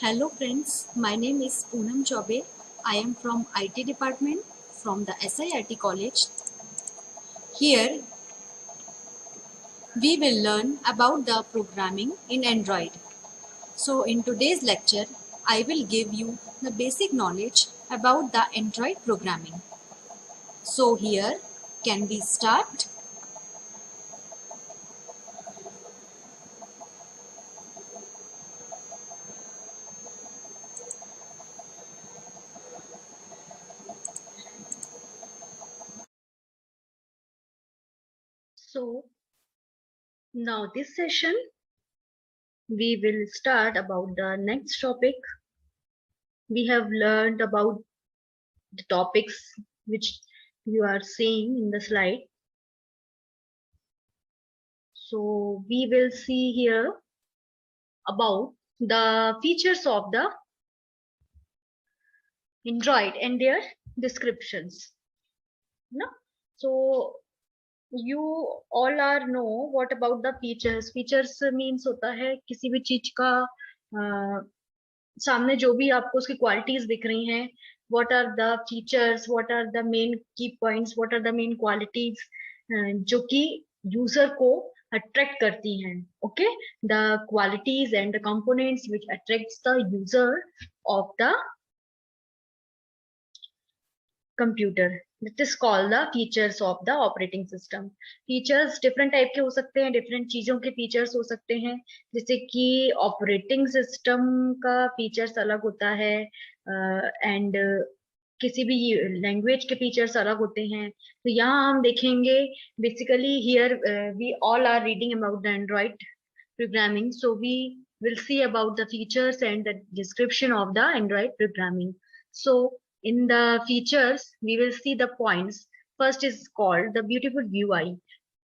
Hello friends, my name is Poonam Chaube. I am from IT department from the SIIT college. Here we will learn about the programming in Android. So in today's lecture, I will give you the basic knowledge about the Android programming. So here, can we start? So now this session, we will start about the next topic. We have learned about the topics which you are seeing in the slide. So we will see here about the features of the Android and their descriptions. No? So you all are know what about the features. Features means होता है किसी भी चीज का सामने जो भी आपको उसकी क्वालिटीज दिख रही हैं. What are the features? What are the main key points? What are the main qualities जो कि यूजर को अट्रैक्ट करती हैं. Okay, the qualities and the components which attracts the user of the computer. It is called the features of the operating system. Features different type के हो सकते हैं, different चीजों के features हो सकते हैं. जैसे कि operating system का features अलग होता है and किसी भी लैंग्वेज के फीचर्स अलग होते हैं. तो यहाँ हम देखेंगे basically here we all are reading about the android programming, so we will see about the features and the description of the Android programming. So in the features, we will see the points. First is called the beautiful UI.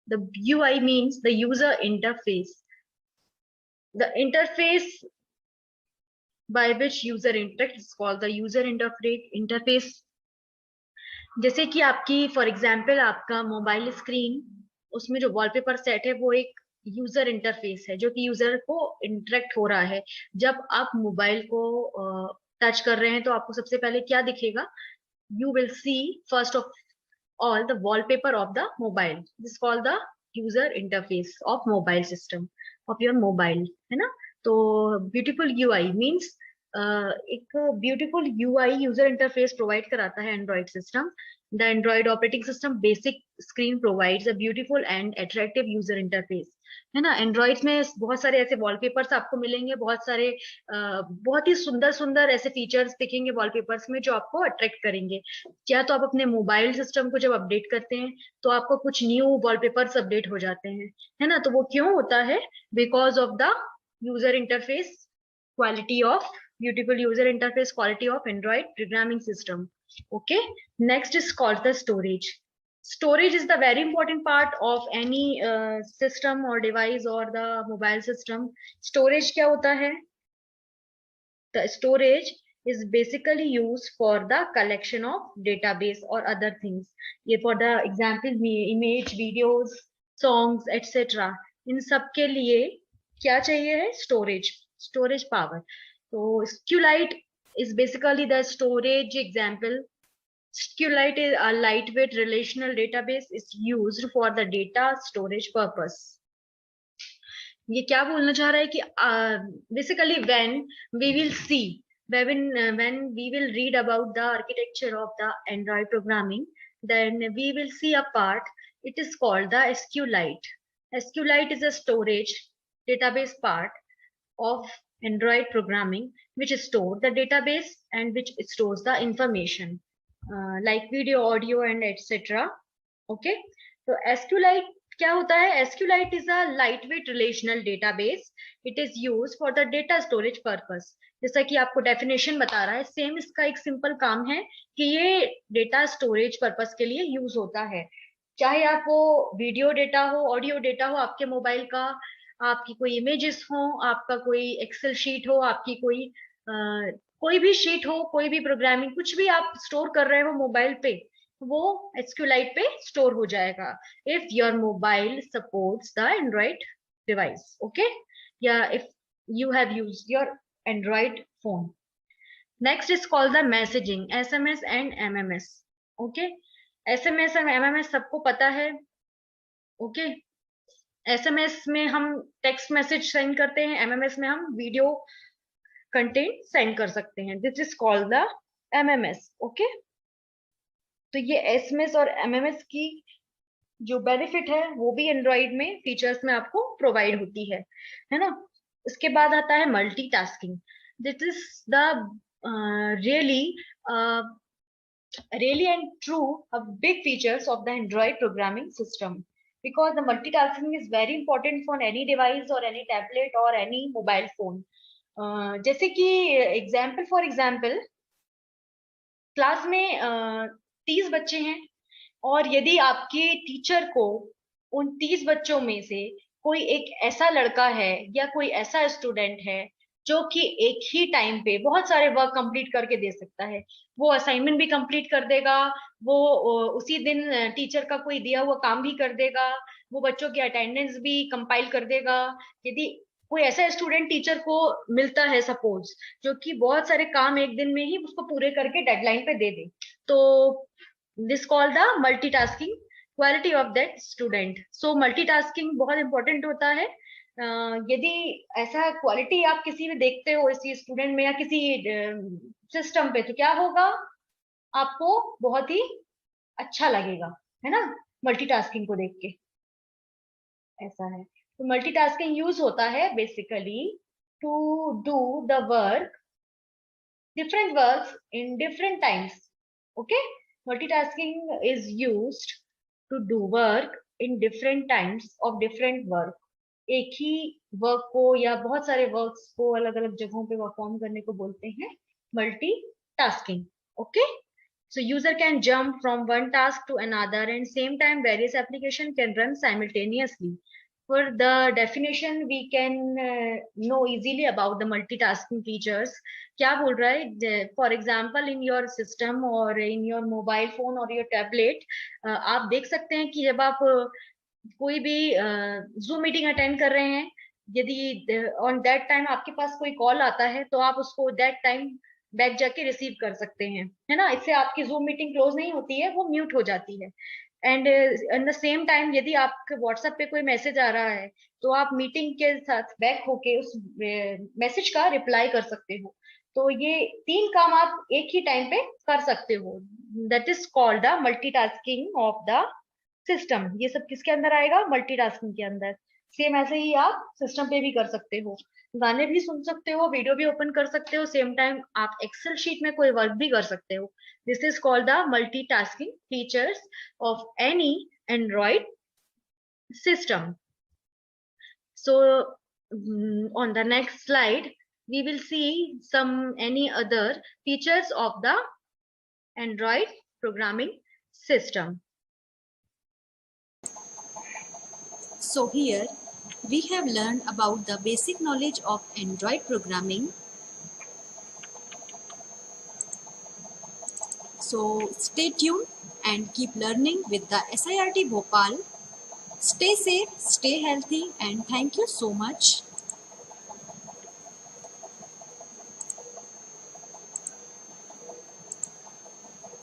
The UI means the user interface. The interface by which user interacts is called the user interface. जैसे कि आपकी for example आपका mobile screen, उसमें जो wallpaper set है वो एक user interface है जो कि यूजर को इंटरेक्ट हो रहा है. जब आप मोबाइल को टच कर रहे हैं तो आपको सबसे पहले क्या दिखेगा? You will see first of all the wallpaper of the mobile. This called the user interface of mobile system of your mobile, है ना. तो ब्यूटीफुल यूआई मीन्स एक beautiful UI user interface provide कराता है Android system. The Android operating system basic screen provides a beautiful and attractive user interface, है ना. Android में बहुत सारे ऐसे वॉलपेपर्स आपको मिलेंगे, बहुत सारे बहुत ही सुंदर सुंदर ऐसे फीचर्स दिखेंगे वॉलपेपर्स में जो आपको अट्रैक्ट करेंगे. क्या तो आप अपने मोबाइल सिस्टम को जब अपडेट करते हैं तो आपको कुछ न्यू वॉलपेपर्स अपडेट हो जाते हैं, है ना. तो वो क्यों होता है? Because of the user interface quality of beautiful user interface quality of Android programming system. Okay, next is called the storage. Storage is the very important part of any system or device or the mobile system. Storage क्या होता है? The storage is basically used for the collection of database or other things. ये for the example image, videos, songs, etc. इन सब के लिए क्या चाहिए है? Storage power. So SQLite is basically the storage example. SQLite is a lightweight relational database is used for the data storage purpose. ये क्या बोलना चाह रहा है कि basically when we will see when we will read about the architecture of the Android programming, then we will see a part. It is called the SQLite. SQLite is a storage database part of Android programming which stores the database and which stores the information like video, audio and etc. Okay, so SQLite क्या होता है? SQLite is a lightweight relational database. It is used for the data storage purpose. जैसा कि आपको definition बता रहा है, same इसका एक सिंपल काम है कि ये डेटा स्टोरेज पर्पस के लिए यूज होता है. चाहे आप वो वीडियो डेटा हो, ऑडियो डेटा हो आपके मोबाइल का, आपकी कोई इमेजेस हो, आपका कोई एक्सेल शीट हो, आपकी कोई भी शीट हो, कोई भी प्रोग्रामिंग, कुछ भी आप स्टोर कर रहे हो मोबाइल पे, वो SQLite पे स्टोर हो जाएगा if your mobile supports the Android device. Okay, या if you have used your Android phone. Next is called the messaging, SMS and MMS. Okay, SMS और MMS सबको पता है. Okay, SMS में हम टेक्स्ट मैसेज सेंड करते हैं, MMS में हम वीडियो कंटेंट सेंड कर सकते हैं. This is called the MMS. Okay, तो ये SMS और MMS की जो बेनिफिट है वो भी एंड्रॉइड में फीचर्स में आपको प्रोवाइड होती है ना. इसके बाद आता है multitasking. This is the really and true a big features of the Android programming system, because the multitasking is very important for any device or any tablet or any mobile phone. जैसे कि for example class में 30 बच्चे हैं, और यदि आपके teacher को उन 30 बच्चों में से कोई एक ऐसा लड़का है या कोई ऐसा स्टूडेंट है जो कि एक ही टाइम पे बहुत सारे वर्क कंप्लीट करके दे सकता है, वो असाइनमेंट भी कंप्लीट कर देगा, वो उसी दिन टीचर का कोई दिया हुआ काम भी कर देगा, वो बच्चों की अटेंडेंस भी कंपाइल कर देगा. यदि कोई ऐसा स्टूडेंट टीचर को मिलता है सपोज, जो कि बहुत सारे काम एक दिन में ही उसको पूरे करके डेडलाइन पे दे दे, तो this call the multitasking quality of that student. So multitasking बहुत इंपॉर्टेंट होता है. यदि ऐसा क्वालिटी आप किसी में देखते हो इसी स्टूडेंट में या किसी सिस्टम पे, तो क्या होगा, आपको बहुत ही अच्छा लगेगा, है ना, मल्टीटास्किंग को देख के. ऐसा है. तो मल्टीटास्किंग यूज होता है basically to do the work, different works in different times. Okay, multitasking is used to do work in different times of different work. एक ही वर्क को या बहुत सारे वर्क्स को अलग अलग जगहों पे परफॉर्म करने को बोलते हैं multitasking. Okay, so user can jump from one task to another and same time various application can run simultaneously. For the definition we can know easily about the multitasking features. क्या बोल रहा है, for example in your system or in your mobile phone or your tablet, आप देख सकते हैं कि जब आप कोई भी Zoom मीटिंग अटेंड कर रहे हैं, यदि ऑन दैट टाइम आपके पास कोई कॉल आता है तो आप उसको दैट टाइम बैक जाके रिसीव कर सकते हैं, है ना. इससे आपकी Zoom मीटिंग क्लोज नहीं होती है, वो म्यूट हो जाती है. And at the same time यदि आपके व्हाट्सएप पे कोई मैसेज आ रहा है तो आप मीटिंग के साथ बैक होके उस मैसेज का रिप्लाई कर सकते हो. तो ये 3 काम आप एक ही टाइम पे कर सकते हो. That is called the multitasking of the system. ये सब किसके अंदर आएगा, मल्टीटास्किंग के अंदर. सेम ऐसे ही आप सिस्टम पे भी कर सकते हो, गाने भी सुन सकते हो, वीडियो भी ओपन कर सकते हो, सेम टाइम आप एक्सेल शीट में कोई वर्क भी कर सकते हो. This is called the multitasking features of any Android system. So on the next slide, we will see any other features of the Android programming system. So here we have learned about the basic knowledge of Android programming. So stay tuned and keep learning with the SIRT Bhopal. Stay safe, stay healthy, and thank you so much.